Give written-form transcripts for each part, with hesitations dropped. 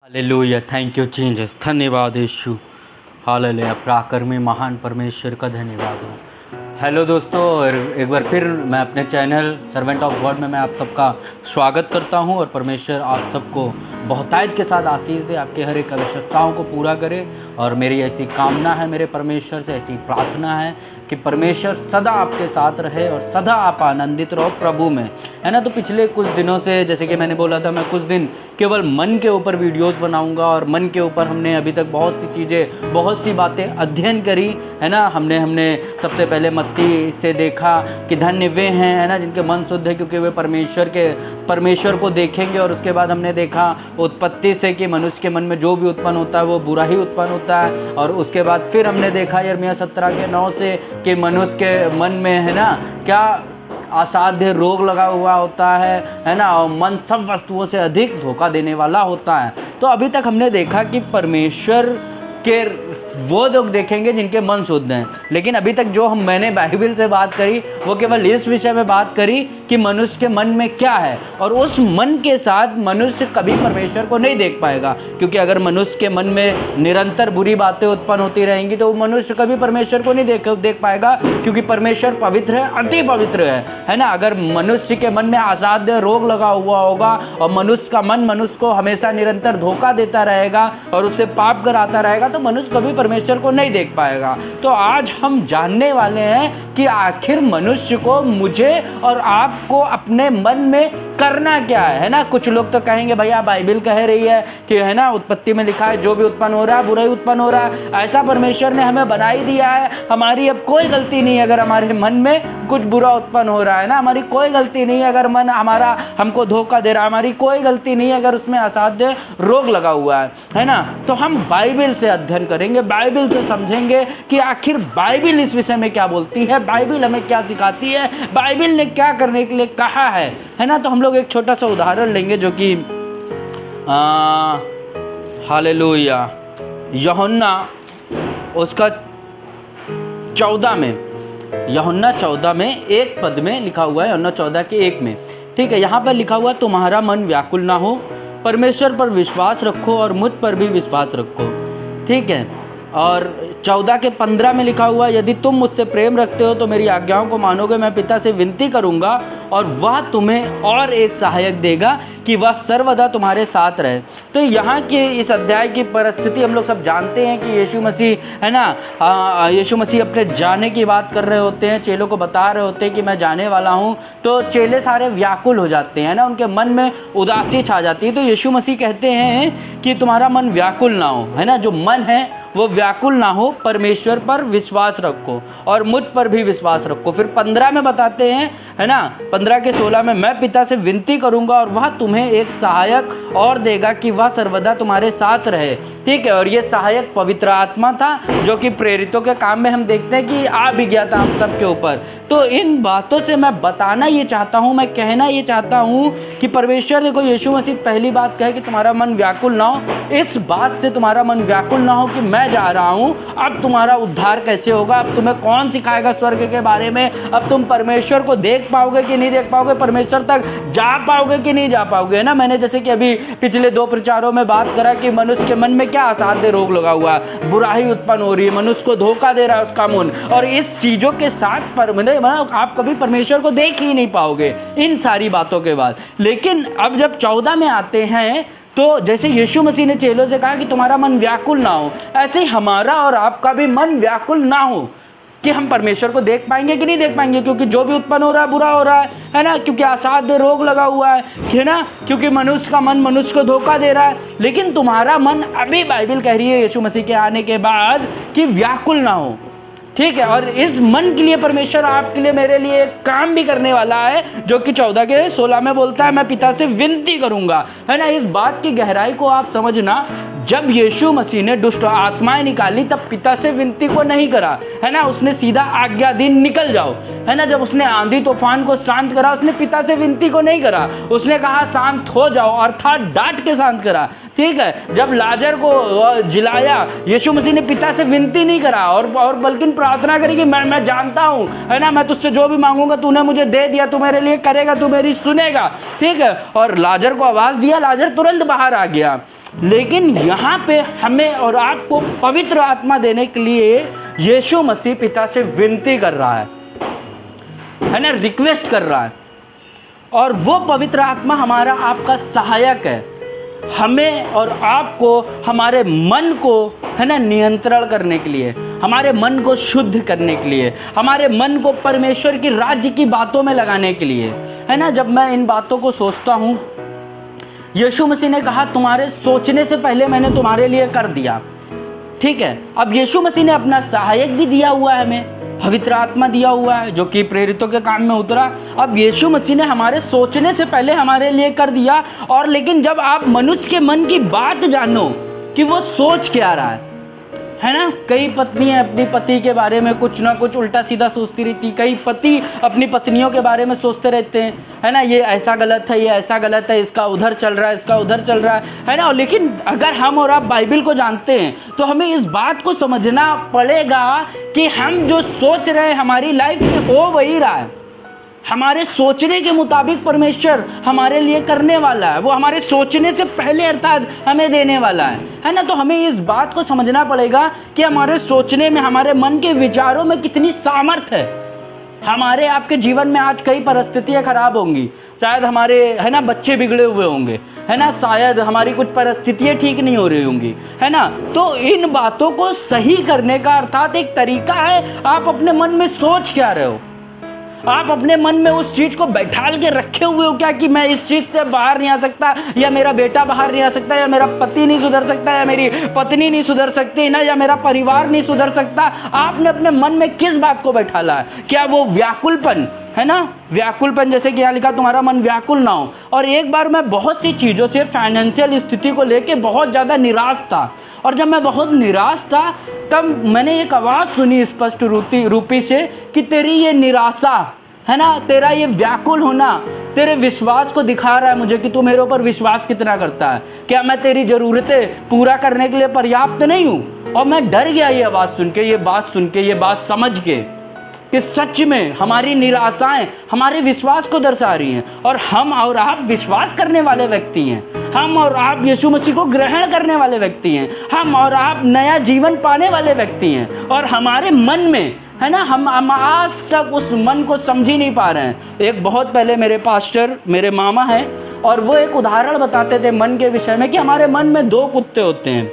Hallelujah, thank you Jesus, धन्यवाद यीशु। Hallelujah, पराक्रमी महान परमेश्वर का धन्यवाद हो। हेलो दोस्तों, और एक बार फिर मैं अपने चैनल सर्वेंट ऑफ गॉड में मैं आप सबका स्वागत करता हूं। और परमेश्वर आप सबको बहुतायत के साथ आशीष दे, आपके हर एक आवश्यकताओं को पूरा करे। और मेरी ऐसी कामना है, मेरे परमेश्वर से ऐसी प्रार्थना है कि परमेश्वर सदा आपके साथ रहे और सदा आप आनंदित रहो प्रभु में, है ना। तो पिछले कुछ दिनों से, जैसे कि मैंने बोला था, मैं कुछ दिन केवल मन के ऊपर वीडियोस बनाऊंगा। और मन के ऊपर हमने अभी तक बहुत सी चीज़ें, बहुत सी बातें अध्ययन करी, है ना। हमने सबसे पहले मत्ती से देखा कि धन्य वे हैं, है ना, जिनके मन शुद्ध है, क्योंकि वे परमेश्वर को देखेंगे। और उसके बाद हमने देखा उत्पत्ति से कि मनुष्य के मन में जो भी उत्पन्न होता है वो बुरा ही उत्पन्न होता है। और उसके बाद फिर हमने देखा यिर्मयाह 17:9 से कि मनुष्य के मन में, है ना, क्या असाध्य रोग लगा हुआ होता है ना। और मन सब वस्तुओं से अधिक धोखा देने वाला होता है। तो अभी तक हमने देखा कि परमेश्वर के वो लोग देखेंगे जिनके मन शुद्ध हैं। लेकिन अभी तक जो मैंने बाइबल से बात करी वो केवल इस विषय में बात करी कि मनुष्य के मन में क्या है। और उस मन के साथ मनुष्य कभी परमेश्वर को नहीं देख पाएगा, क्योंकि अगर मनुष्य के मन में निरंतर बुरी बातें उत्पन्न होती रहेंगी तो मनुष्य कभी परमेश्वर को नहीं देख पाएगा, क्योंकि परमेश्वर पवित्र है, अति पवित्र है ना। अगर मनुष्य के मन में असाध्य रोग लगा हुआ होगा और मनुष्य को हमेशा निरंतर धोखा देता रहेगा और उससे पाप कराता रहेगा, तो मनुष्य कभी परमेश्वर को नहीं देख पाएगा। तो आज हम जानने वाले हैं कि आखिर मनुष्य को, मुझे और आपको अपने मन में करना क्या है ना। कुछ लोग तो कहेंगे भैया बाइबल कह रही है कि, है ना, उत्पत्ति में लिखा है जो भी उत्पन्न हो रहा है बुरा ही उत्पन्न हो रहा है। ऐसा परमेश्वर ने हमें बना ही दिया है, हमारी अब कोई गलती नहीं है अगर हमारे मन में कुछ बुरा उत्पन्न हो रहा है ना। हमारी कोई गलती नहीं है अगर मन हमारा हमको धोखा दे रहा है, हमारी कोई गलती नहीं है अगर उसमें असाध्य रोग लगा हुआ है ना। तो हम बाइबल से अध्ययन करेंगे, बाइबल से समझेंगे कि आखिर बाइबल इस विषय में क्या बोलती है, बाइबल हमें क्या सिखाती है, बाइबल ने क्या करने के लिए कहा है ना। तो हम लोग एक छोटा सा उदाहरण लेंगे जो कि हालेलुया, यूहन्ना उसका 14 में एक पद में लिखा हुआ है, यूहन्ना 14:1 में, ठीक है। यहाँ पर लिखा हुआ तुम्हारा मन व्याकुल ना हो, परमेश्वर पर विश्वास रखो और मुझ पर भी विश्वास रखो, ठीक है। और 14:15 में लिखा हुआ यदि तुम मुझसे प्रेम रखते हो तो मेरी आज्ञाओं को मानोगे। मैं पिता से विनती करूंगा और वह तुम्हें और एक सहायक देगा कि वह सर्वदा तुम्हारे साथ रहे। तो यहाँ के इस अध्याय की परिस्थिति हम लोग सब जानते हैं कि यीशु मसीह, है ना, यीशु मसीह अपने जाने की बात कर रहे होते हैं, चेलों को बता रहे होते हैं कि मैं जाने वाला हूँ। तो चेले सारे व्याकुल हो जाते हैं ना, उनके मन में उदासी छा जाती है। तो यीशु मसीह कहते हैं कि तुम्हारा मन व्याकुल ना हो, है ना, जो मन है वो व्याकुल ना हो, परमेश्वर पर विश्वास रखो और मुझ पर भी विश्वास रखो। फिर 15 में बताते हैं, है ना, 15:16 में मैं पिता से विनती करूंगा और वह तुम्हें एक सहायक और देगा कि वह सर्वदा तुम्हारे साथ रहे, ठीक है। और ये सहायक पवित्र आत्मा था, जो कि प्रेरितों के काम में हम देखते हैं कि आ भी गया था हम सब के ऊपर। तो इन बातों से मैं बताना ये चाहता हूँ, मैं कहना ये चाहता हूँ कि परमेश्वर, देखो, यीशु मसीह पहली बात कहे कि तुम्हारा मन व्याकुल ना हो। इस बात से तुम्हारा मन व्याकुल ना हो कि मैं जा रहा हूं, अब तुम्हारा उद्धार कैसे होगा, अब तुम्हें कौन सिखाएगा स्वर्ग के बारे में, अब तुम परमेश्वर को देख पाओगे कि नहीं देख पाओगे, परमेश्वर तक जा पाओगे कि नहीं जा पाओगे, है ना। मैंने जैसे कि अभी पिछले 2 प्रचारों में बात करा कि मनुष्य के मन में क्या असाध्य रोग लगा हुआ है, बुराई उत्पन्न हो रही है, मनुष्य को धोखा दे रहा है उसका मन। और इस चीजों के साथ आप कभी परमेश्वर को देख ही नहीं पाओगे इन सारी बातों के बाद। लेकिन अब जब 14 में आते हैं तो जैसे यीशु मसीह ने चेलों से कहा कि तुम्हारा मन व्याकुल ना हो, ऐसे ही हमारा और आपका भी मन व्याकुल ना हो कि हम परमेश्वर को देख पाएंगे कि नहीं देख पाएंगे, क्योंकि जो भी उत्पन्न हो रहा है बुरा हो रहा है ना, क्योंकि असाध्य रोग लगा हुआ है ना, क्योंकि मनुष्य का मन मनुष्य को धोखा दे रहा है। लेकिन तुम्हारा मन, अभी बाइबल कह रही है यीशु मसीह के आने के बाद कि व्याकुल ना हो, ठीक है। और इस मन के लिए परमेश्वर आपके लिए, मेरे लिए एक काम भी करने वाला है, जो कि 14:16 में बोलता है मैं पिता से विनती करूंगा, है ना। इस बात की गहराई को आप समझना, जब यीशु मसीह ने दुष्ट आत्माएं निकाली तब पिता से विनती को नहीं करा, है ना, उसने सीधा आज्ञा दी निकल जाओ, है ना। जब उसने आंधी तूफान को शांत करा उसने पिता से विनती को नहीं करा, उसने कहा शांत हो जाओ, अर्थात डांट के शांत करा, ठीक है। जब लाजर को जिलाया यीशु मसीह ने पिता से विनती नहीं करा और बल्कि प्रार्थना करी कि मैं जानता हूँ, है ना, मैं तुझसे जो भी मांगूंगा तूने मुझे दे दिया, तू मेरे लिए करेगा, तू मेरी सुनेगा, ठीक है। और लाजर को आवाज दिया, लाजर तुरंत बाहर आ गया। लेकिन यहाँ पे हमें और आपको पवित्र आत्मा देने के लिए यीशु मसीह पिता से विनती कर रहा है ना, रिक्वेस्ट कर रहा है। और वो पवित्र आत्मा हमारा आपका सहायक है, हमें और आपको हमारे मन को, है ना, नियंत्रण करने के लिए, हमारे मन को शुद्ध करने के लिए, हमारे मन को परमेश्वर की राज्य की बातों में लगाने के लिए, है ना। जब मैं इन बातों को सोचता हूँ, यीशु मसीह ने कहा तुम्हारे सोचने से पहले मैंने तुम्हारे लिए कर दिया, ठीक है। अब यीशु मसीह ने अपना सहायक भी दिया हुआ है, हमें पवित्र आत्मा दिया हुआ है जो कि प्रेरितों के काम में उतरा। अब यीशु मसीह ने हमारे सोचने से पहले हमारे लिए कर दिया। और लेकिन जब आप मनुष्य के मन की बात जानो कि वो सोच क्या रहा है ना, कई पत्नियां अपनी पति के बारे में कुछ ना कुछ उल्टा सीधा सोचती रहती, कई पति अपनी पत्नियों के बारे में सोचते रहते हैं, है ना, ये ऐसा गलत है, ये ऐसा गलत है, इसका उधर चल रहा है, इसका उधर चल रहा है ना। लेकिन अगर हम और आप बाइबल को जानते हैं तो हमें इस बात को समझना पड़ेगा कि हम जो सोच रहे हैं हमारी लाइफ में हो वही रहा है, हमारे सोचने के मुताबिक परमेश्वर हमारे लिए करने वाला है, वो हमारे सोचने से पहले अर्थात हमें देने वाला है ना। तो हमें इस बात को समझना पड़ेगा कि हमारे सोचने में, हमारे मन के विचारों में कितनी सामर्थ्य है। हमारे आपके जीवन में आज कई परिस्थितियां खराब होंगी, शायद हमारे, है ना, बच्चे बिगड़े हुए होंगे, है ना, शायद हमारी कुछ परिस्थितियां ठीक नहीं हो रही होंगी, है ना। तो इन बातों को सही करने का अर्थात एक तरीका है, आप अपने मन में सोच क्या रहे हो, आप अपने मन में उस चीज को बैठाल के रखे हुए हो क्या कि मैं इस चीज से बाहर नहीं आ सकता, या मेरा बेटा बाहर नहीं आ सकता, या मेरा पति नहीं सुधर सकता, या मेरी पत्नी नहीं सुधर सकती ना, या मेरा परिवार नहीं सुधर सकता। आपने अपने मन में किस बात को बैठाला है? क्या वो व्याकुलपन, है ना, व्याकुलपन, जैसे कि यहाँ लिखा तुम्हारा मन व्याकुल ना हो। और एक बार मैं बहुत सी चीजों से, फाइनेंशियल स्थिति को लेके बहुत ज्यादा निराश था, और जब मैं बहुत निराश था तब मैंने एक आवाज सुनी स्पष्ट रूपी से कि तेरी ये निराशा, है ना, तेरा ये व्याकुल होना तेरे विश्वास को दिखा रहा है मुझे कि तू मेरे ऊपर विश्वास कितना करता है, क्या मैं तेरी जरूरतें पूरा करने के लिए पर्याप्त नहीं हूं। और मैं डर गया ये आवाज सुन के, ये बात समझ के कि सच में हमारी निराशाएं हमारे विश्वास को दर्शा रही हैं। और हम और आप विश्वास करने वाले व्यक्ति हैं, हम और आप यीशु मसीह को ग्रहण करने वाले व्यक्ति हैं, हम और आप नया जीवन पाने वाले व्यक्ति हैं। और हमारे मन में, है ना, हम आज तक उस मन को समझ ही नहीं पा रहे हैं। एक बहुत पहले मेरे पास्टर, मेरे मामा हैं, और वो एक उदाहरण बताते थे मन के विषय में कि हमारे मन में दो कुत्ते होते हैं,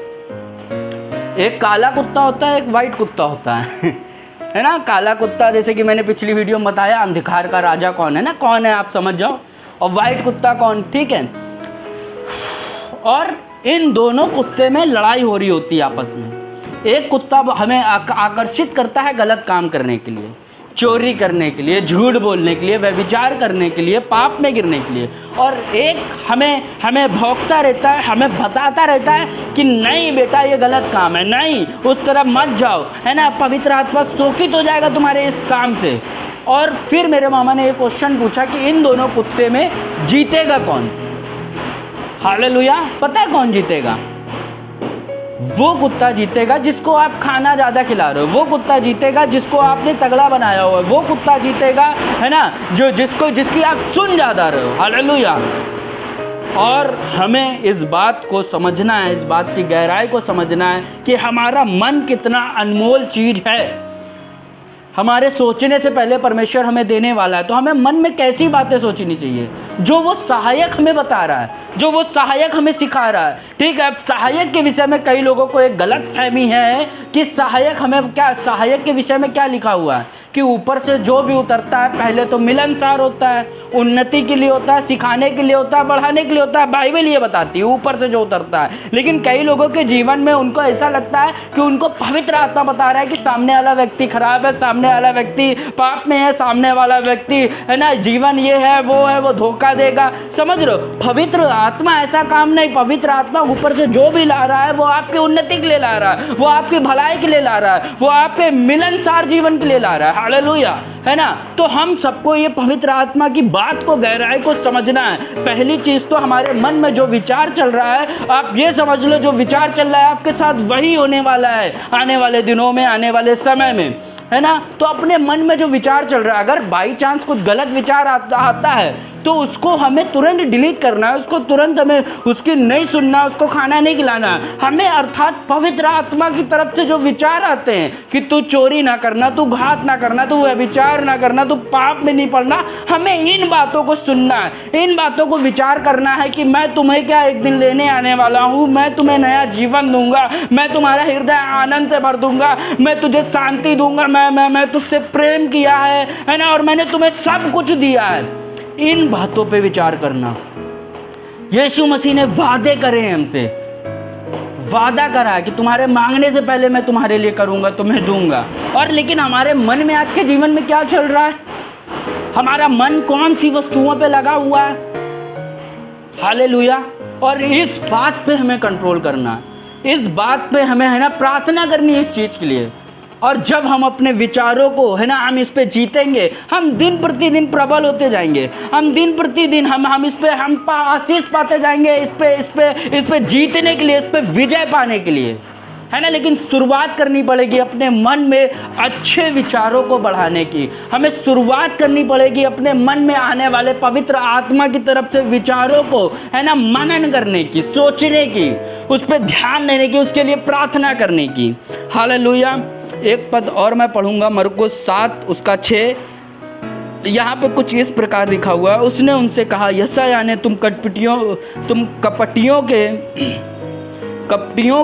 एक काला कुत्ता होता है, एक वाइट कुत्ता होता है ना। काला कुत्ता, जैसे कि मैंने पिछली वीडियो में बताया, अंधकार का राजा कौन है ना, कौन है आप समझ जाओ, और वाइट कुत्ता कौन, ठीक है। और इन दोनों कुत्ते में लड़ाई हो रही होती है आपस में। एक कुत्ता हमें आकर्षित करता है गलत काम करने के लिए, चोरी करने के लिए, झूठ बोलने के लिए, व्यभिचार करने के लिए, पाप में गिरने के लिए। और एक हमें भौंकता रहता है, हमें बताता रहता है कि नहीं बेटा ये गलत काम है, नहीं उस तरफ मत जाओ, है ना, पवित्र आत्मा शोकित हो जाएगा तुम्हारे इस काम से। और फिर मेरे मामा ने एक क्वेश्चन पूछा कि इन दोनों कुत्ते में जीतेगा कौन? हालेलुया। पता है कौन जीतेगा? वो कुत्ता जीतेगा जिसको आप खाना ज्यादा खिला रहे हो, वो कुत्ता जीतेगा जिसको आपने तगड़ा बनाया हुआ है, वो कुत्ता जीतेगा, है ना, जिसकी आप सुन ज्यादा रहे हो। हालेलुया। और हमें इस बात को समझना है, इस बात की गहराई को समझना है कि हमारा मन कितना अनमोल चीज है। हमारे सोचने से पहले परमेश्वर हमें देने वाला है, तो हमें मन में कैसी बातें सोचनी चाहिए जो वो सहायक हमें बता रहा है, जो वो सहायक हमें सिखा रहा है, ठीक है। अब सहायक के विषय में कई लोगों को एक गलत फहमी है कि सहायक हमें क्या, सहायक के विषय में क्या लिखा हुआ है कि ऊपर से जो भी उतरता है पहले तो मिलनसार होता है, उन्नति के लिए होता है, सिखाने के लिए होता है, बढ़ाने के लिए होता है, बाइबल ये बताती है ऊपर से जो उतरता है। लेकिन कई लोगों के जीवन में उनको ऐसा लगता है कि उनको पवित्र आत्मा बता रहा है कि सामने वाला व्यक्ति खराब है, सामने सामने वाला व्यक्ति पाप में है, सामने वाला व्यक्ति है ना जीवन ये है, वो धोखा देगा। समझ लो, पवित्र आत्मा ऐसा काम नहीं, पवित्र आत्मा ऊपर से जो भी ला रहा है वो आपकी उन्नति के लिए ला रहा है, वो आपकी भलाई के लिए ला रहा है, वो आपके मिलनसार जीवन के लिए ला रहा है। हालेलुया, है ना। तो हम सबको ये पवित्र आत्मा की बात को, गहराई को समझना है। पहली चीज तो हमारे मन में जो विचार चल रहा है, आप ये समझ लो जो विचार चल रहा है आपके साथ वही होने वाला है आने वाले दिनों में, आने वाले समय में, है ना। तो अपने मन में जो विचार चल रहा है, अगर बाई चांस कुछ गलत विचार आता है तो उसको हमें तुरंत डिलीट करना है, उसको तुरंत हमें उसकी नहीं सुनना, उसको खाना नहीं खिलाना है हमें। अर्थात पवित्र आत्मा की तरफ से जो विचार आते हैं कि तू चोरी ना करना, तू घात ना करना, तू व्यभिचार ना करना, तू पाप में नहीं पड़ना, हमें इन बातों को सुनना है, इन बातों को विचार करना है कि मैं तुम्हें क्या एक दिन लेने आने वाला हूँ, मैं तुम्हें नया जीवन दूंगा, मैं तुम्हारा हृदय आनंद से भर दूंगा, मैं तुझे शांति दूंगा, मैं तुझसे प्रेम किया है ना, और मैंने तुम्हें सब कुछ दिया है। इन बातों पे विचार करना। यीशु मसीह ने वादे करे हैं हमसे, वादा करा है कि तुम्हारे मांगने से पहले मैं तुम्हारे लिए करूंगा, तुम्हें दूंगा। और लेकिन हमारे मन में आज के जीवन में क्या चल रहा है? हमारा मन कौन सी वस्तुओं पे लगा हुआ है? हालेलुया। और इस बात पे हमें कंट्रोल करना है, इस बात पे हमें है ना प्रार्थना करनी है इस चीज के लिए। और जब हम अपने विचारों को है ना हम इस पे जीतेंगे, हम दिन प्रतिदिन प्रबल होते जाएंगे, हम दिन प्रतिदिन हम इस पे हम आशीष पाते जाएंगे, इस पे जीतने के लिए, इस पे विजय पाने के लिए, है ना। लेकिन शुरुआत करनी पड़ेगी अपने मन में अच्छे विचारों को बढ़ाने की। हमें शुरुआत करनी पड़ेगी अपने मन में आने वाले पवित्र आत्मा की तरफ से विचारों को है ना मनन करने की, सोचने की, उस पर ध्यान देने की, उसके लिए प्रार्थना करने की। हालेलुया। एक पद और मैं पढ़ूंगा, मरकुस 7 उसका 6। यहाँ पे कुछ इस प्रकार लिखा हुआ है, उसने उनसे कहा, यशायाह ने तुम कपटियों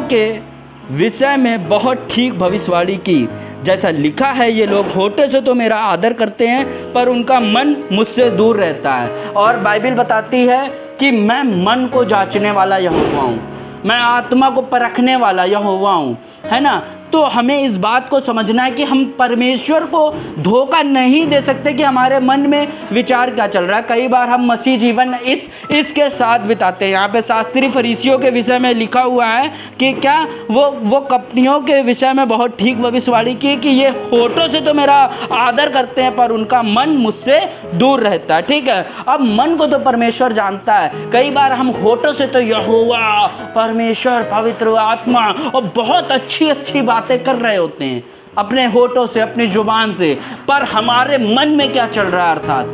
के विषय में बहुत ठीक भविष्यवाणी की, जैसा लिखा है, ये लोग होठों से तो मेरा आदर करते हैं पर उनका मन मुझसे दूर रहता है। और बाइबल बताती है कि मैं मन को जांचने वाला यहोवा हूँ, मैं आत्मा को परखने वाला यहोवा हूँ, है ना। तो हमें इस बात को समझना है कि हम परमेश्वर को धोखा नहीं दे सकते कि हमारे मन में विचार क्या चल रहा है। कई बार हम मसीह जीवन इसके साथ बिताते हैं। यहाँ पे शास्त्री फरीसियों के विषय में लिखा हुआ है कि क्या वो कपटियों के विषय में बहुत ठीक भविष्यवाणी की कि ये होठों से तो मेरा आदर करते हैं पर उनका मन मुझसे दूर रहता है। ठीक है, अब मन को तो परमेश्वर जानता है। कई बार हम होठों से तो यहोवा, परमेश्वर, पवित्र आत्मा और बहुत अच्छी बातें कर रहे होते हैं अपने होठों से, अपनी जुबान से, पर हमारे मन में क्या चल रहा है अर्थात।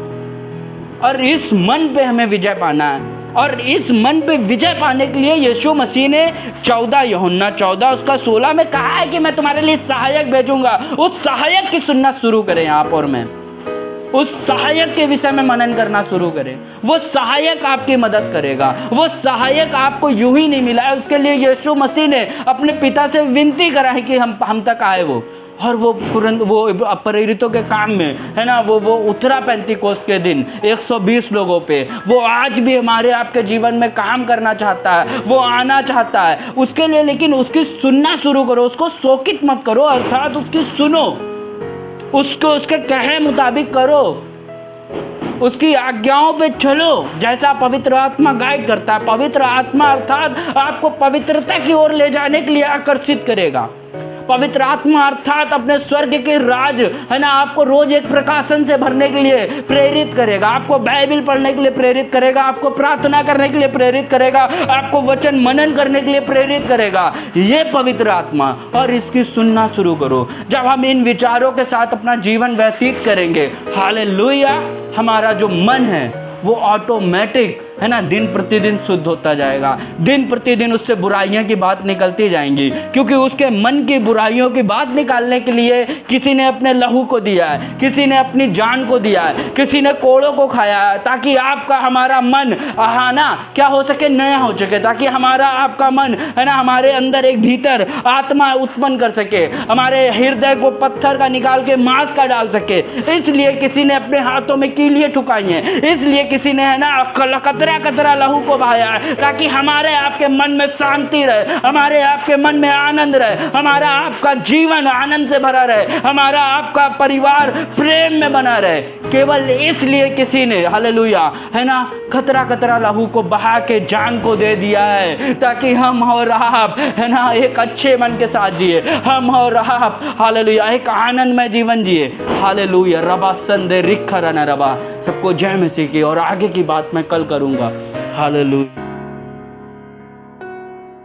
और इस मन पे हमें विजय पाना है। और इस मन पे विजय पाने के लिए यीशु मसीह ने 14 यूहन्ना 14 उसका 16 में कहा है कि मैं तुम्हारे लिए सहायक भेजूंगा। उस सहायक की सुनना शुरू करें आप और मैं, उस सहायक के विषय में मनन करना शुरू करें। वो सहायक आपकी मदद करेगा। वो सहायक आपको यूं ही नहीं मिला है, उसके लिए यीशु मसीह ने अपने पिता से विनती करा है कि हम तक आए वो। और वो तुरंत वो प्रेरितों के काम में है ना वो उतरा पेंतीकोस्त के दिन 120 लोगों पे। वो आज भी हमारे आपके जीवन में काम करना चाहता है, वो आना चाहता है उसके लिए। लेकिन उसकी सुनना शुरू करो, उसको शोकित मत करो, अर्थात उसकी सुनो, उसको उसके कहे मुताबिक करो, उसकी आज्ञाओं पे चलो जैसा पवित्र आत्मा गाइड करता है। पवित्र आत्मा अर्थात आपको पवित्रता की ओर ले जाने के लिए आकर्षित करेगा। पवित्र आत्मा अर्थात अपने स्वर्ग के राज है ना आपको रोज एक प्रकाशन से भरने के लिए प्रेरित करेगा, आपको बाइबल पढ़ने के लिए प्रेरित करेगा, आपको प्रार्थना करने के लिए प्रेरित करेगा, आपको वचन मनन करने के लिए प्रेरित करेगा। ये पवित्र आत्मा, और इसकी सुनना शुरू करो। जब हम इन विचारों के साथ अपना जीवन व्यतीत करेंगे, हालेलुया, हमारा जो मन है वो ऑटोमेटिक है ना दिन प्रतिदिन शुद्ध होता जाएगा। दिन प्रतिदिन उससे बुराइयां की बात निकलती जाएंगी, क्योंकि उसके मन की बुराइयों की बात निकालने के लिए किसी ने अपने लहू को दिया है, किसी ने अपनी जान को दिया है, किसी ने कोड़ों को खाया है, ताकि आपका हमारा मन आहाना क्या हो सके, नया हो सके, ताकि हमारा आपका मन है ना हमारे अंदर एक भीतर आत्मा उत्पन्न कर सके, हमारे हृदय को पत्थर का निकाल के मांस का डाल सके। इसलिए किसी ने अपने हाथों में कीलियां ठुकाई हैं, इसलिए किसी ने है ना कतरे कतरा कतरा लहू को बहाया है, ताकि हमारे आपके मन में शांति रहे, हमारे आपके मन में आनंद रहे, हमारा आपका जीवन आनंद से भरा रहे, हमारा आपका परिवार प्रेम में बना रहे। केवल इसलिए किसी ने, हालेलुया, है ना, कतरा कतरा लहू को बहा के जान को दे दिया है, ताकि हम और आप, है ना, एक अच्छे मन के साथ जिए, हम और आप, हालेलुया, एक आनंदमय जीवन जिए। हालेलुया। रबा संदे रिखा रना रबा। सबको जय मसीह की। और आगे की बात मैं कल करूंगा। हालेलुया।